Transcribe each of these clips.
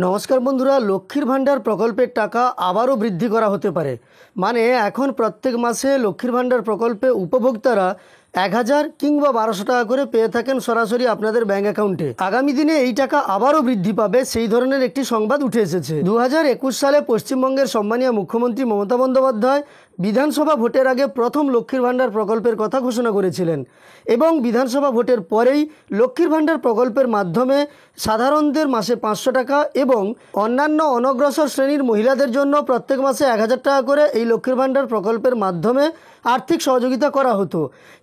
নমস্কার বন্ধুরা, লক্ষ্মীর ভাণ্ডার প্রকল্পের টাকা আবারও বৃদ্ধি করা হতে পারে। মানে এখন প্রত্যেক মাসে লক্ষ্মীর ভাণ্ডার প্রকল্পে উপভোক্তারা 1000 কিংবা 1200 টাকা করে পেয়ে থাকেন সরাসরি আপনাদের ব্যাঙ্ক অ্যাকাউন্টে। আগামী দিনে এই টাকা আবারও বৃদ্ধি পাবে, সেই ধরনের একটি সংবাদ উঠে এসেছে। 2021 সালে পশ্চিমবঙ্গের সম্মানীয় মুখ্যমন্ত্রী মমতা বন্দ্যোপাধ্যায় বিধানসভা ভোটের আগে প্রথম লক্ষ্মীর ভাণ্ডার প্রকল্পের কথা ঘোষণা করেছিলেন এবং বিধানসভা ভোটের পরেই লক্ষ্মীর ভাণ্ডার প্রকল্পের মাধ্যমে সাধারণদের মাসে 500 টাকা এবং অন্যান্য অনগ্রসর শ্রেণীর মহিলাদের জন্য প্রত্যেক মাসে 1000 টাকা করে এই লক্ষ্মীর ভাণ্ডার প্রকল্পের মাধ্যমে আর্থিক সহযোগিতা করা হতো।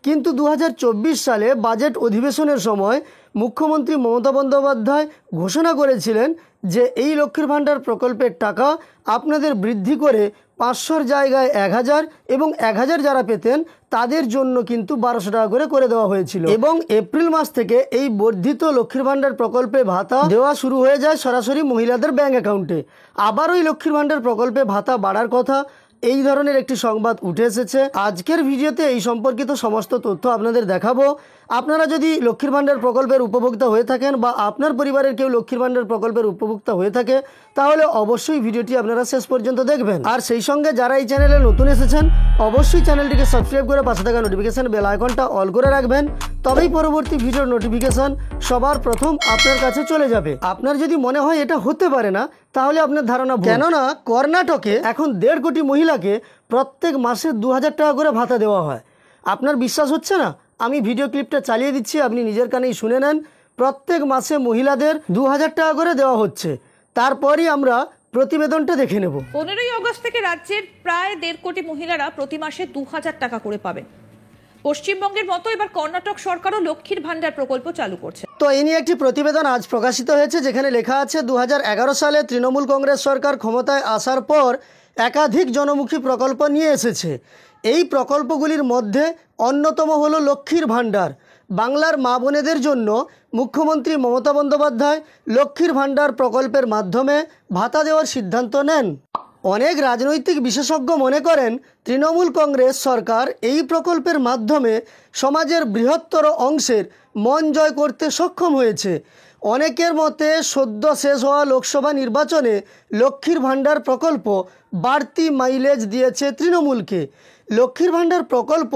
কিন্তু 2024 সালে বাজেট অধিবেশনের সময় মুখ্যমন্ত্রী মমতা বন্দ্যোপাধ্যায় ঘোষণা করেছিলেন যে এই লক্ষ্মীর ভাণ্ডার প্রকল্পের টাকা আপনাদের বৃদ্ধি করে 500-র জায়গায় 1000 এবং 1000 যারা পেতেন তাদের জন্য কিন্তু 1200 টাকা করে দেওয়া হয়েছিল এবং এপ্রিল মাস থেকে এই বর্ধিত লক্ষ্মীর ভাণ্ডার প্রকল্পে ভাতা দেওয়া শুরু হয়ে যায় সরাসরি মহিলাদের ব্যাঙ্ক অ্যাকাউন্টে। আবারও এই লক্ষ্মীর ভাণ্ডার প্রকল্পে ভাতা বাড়ার কথা, এই ধরনের একটি সংবাদ উঠে এসেছে। আজকের ভিডিওতে এই সম্পর্কিত সমস্ত তথ্য আপনাদের দেখাবো। আপনারা যদি লক্ষ্মীর ভাণ্ডার প্রকল্পের উপভোক্তা হয়ে থাকেন বা আপনার পরিবারের কেউ লক্ষ্মীর ভাণ্ডার প্রকল্পের উপভোক্তা হয়ে থাকে তাহলে অবশ্যই ভিডিওটি আপনারা শেষ পর্যন্ত দেখবেন। আর সেই সঙ্গে যারা এই চ্যানেলে নতুন এসেছেন অবশ্যই চ্যানেলটিকে সাবস্ক্রাইব করে পাশে থাকা নোটিফিকেশন বেল আইকনটা অল করে রাখবেন, তবেই পরবর্তী ভিডিওর নোটিফিকেশন সবার প্রথম আপনার কাছে চলে যাবে। আপনার যদি মনে হয় এটা হতে পারে না তাহলে আপনার ধারণা ভুল। কেননা কর্ণাটকে এখন 1.5 কোটি মহিলাকে প্রত্যেক মাসে 2000 টাকা করে ভাতা দেওয়া হয়। আপনার বিশ্বাস হচ্ছে না? আমি ভিডিও ক্লিপটা চালিয়ে দিচ্ছি, আপনি নিজের কানেই শুনে নেন। প্রত্যেক মাসে মহিলাদের 2000 টাকা করে দেওয়া হচ্ছে। তারপরই আমরা প্রতিবেদনটা দেখে নেব। 15ই আগস্ট থেকে রাজ্যের প্রায় 1.5 কোটি মহিলারা প্রতি মাসে 2000 টাকা করে পাবেন। পশ্চিমবঙ্গের মতো এবার কর্ণাটক সরকারও লক্ষ্মীর ভাণ্ডার প্রকল্প চালু করছে। তো এই নিয়ে একটি প্রতিবেদন আজ প্রকাশিত হয়েছে, যেখানে লেখা আছে 2011 সালে তৃণমূল কংগ্রেস সরকার ক্ষমতায় আসার পর একাধিক জনমুখী প্রকল্প নিয়ে এসেছে। এই প্রকল্পগুলির মধ্যে অন্যতম হলো লক্ষ্মীর ভাণ্ডার। বাংলার মা বোনেদের জন্য মুখ্যমন্ত্রী মমতা বন্দ্যোপাধ্যায় লক্ষ্মীর ভাণ্ডার প্রকল্পের মাধ্যমে ভাতা দেওয়ার সিদ্ধান্ত নেন। অনেক রাজনৈতিক বিশেষজ্ঞ মনে করেন তৃণমূল কংগ্রেস সরকার এই প্রকল্পের মাধ্যমে সমাজের বৃহত্তর অংশের মন জয় করতে সক্ষম হয়েছে। অনেকের মতে সদ্য শেষ হওয়া লোকসভা নির্বাচনে লক্ষ্মীর ভাণ্ডার প্রকল্প বাড়তি মাইলেজ দিয়েছে তৃণমূলকে। লক্ষ্মীর ভাণ্ডার প্রকল্প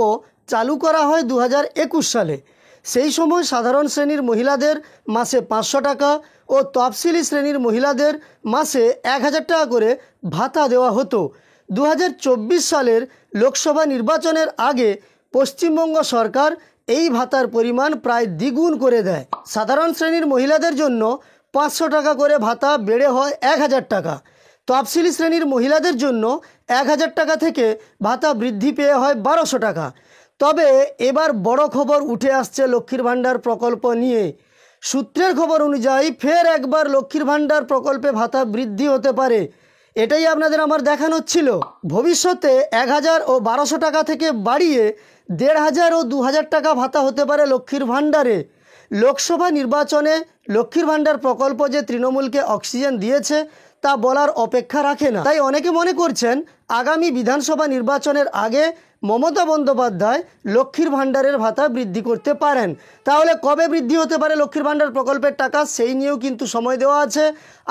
চালু করা হয় 2021 সালে। সেই সময় সাধারণ শ্রেণীর মহিলাদের মাসে 500 টাকা ও তফসিলি শ্রেণীর মহিলাদের মাসে 1000 টাকা করে ভাতা দেওয়া হতো। 2024 সালের লোকসভা নির্বাচনের আগে পশ্চিমবঙ্গ সরকার এই ভাতার পরিমাণ প্রায় দ্বিগুণ করে দেয়। সাধারণ শ্রেণীর মহিলাদের জন্য 500 টাকা করে ভাতা বেড়ে হয় 1000 টাকা। তফসিলি শ্রেণীর মহিলাদের জন্য 1000 টাকা থেকে ভাতা বৃদ্ধি পেয়ে হয় 1200 টাকা। তবে এবার বড় খবর উঠে আসছে লক্ষ্মীর ভাণ্ডার প্রকল্প নিয়ে। সূত্রের খবর অনুযায়ী ফের একবার লক্ষ্মীর ভাণ্ডার প্রকল্পে ভাতা বৃদ্ধি হতে পারে। এটাই আপনাদের আমার দেখানোর ছিল। ভবিষ্যতে 1000 ও 1200 টাকা থেকে বাড়িয়ে 1500 ও 2000 টাকা ভাতা হতে পারে লক্ষ্মীর ভাণ্ডারে। লোকসভা নির্বাচনে লক্ষ্মীর ভাণ্ডার প্রকল্প যে তৃণমূলকে অক্সিজেন দিয়েছে তা বলার অপেক্ষা রাখে না। তাই অনেকে মনে করছেন আগামী বিধানসভা নির্বাচনের আগে মমতা বন্দ্যোপাধ্যায় লক্ষ্মীর ভাণ্ডারের ভাতা বৃদ্ধি করতে পারেন। তাহলে কবে বৃদ্ধি হতে পারে লক্ষ্মীর ভাণ্ডার প্রকল্পের টাকা, সেই নিয়েও কিন্তু সময় দেওয়া আছে।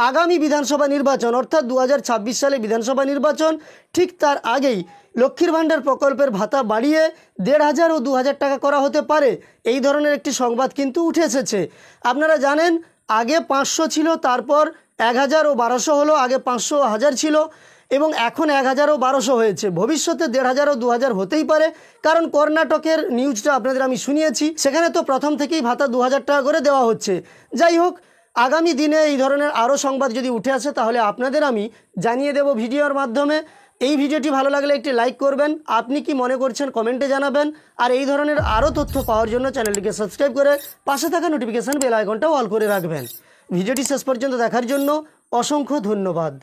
আগামী বিধানসভা নির্বাচন অর্থাৎ 2026 সালে বিধানসভা নির্বাচন, ঠিক তার আগেই লক্ষ্মীর ভাণ্ডার প্রকল্পের ভাতা বাড়িয়ে 1500 ও 2000 টাকা করা হতে পারে, এই ধরনের একটি সংবাদ কিন্তু উঠে এসেছে। আপনারা জানেন আগে 500 ছিল, তারপর 1000 ও 1200 হলো, আগে 500 ও 1000 ছিল এবং এখন 1000 ও 1200 হয়েছে। ভবিষ্যতে 1500 ও 2000 হতেই পারে, কারণ কর্ণাটকের নিউজটা আপনাদের আমি শুনিয়েছি, সেখানে তো প্রথম থেকেই ভাতা 2000 টাকা করে দেওয়া হচ্ছে। যাই হোক, আগামী দিনে এই ধরনের আরও সংবাদ যদি উঠে আসে তাহলে আপনাদের আমি জানিয়ে দেব ভিডিওর মাধ্যমে। এই ভিডিওটি ভালো লাগলে একটি লাইক করবেন, আপনি কি মনে করছেন কমেন্টে জানাবেন। আর এই ধরনের আরও তথ্য পাওয়ার জন্য চ্যানেলটিকে সাবস্ক্রাইব করে পাশে থাকা নোটিফিকেশান বেল আইকনটাও অল করে রাখবেন। ভিডিওটি শেষ পর্যন্ত দেখার জন্য অসংখ্য ধন্যবাদ।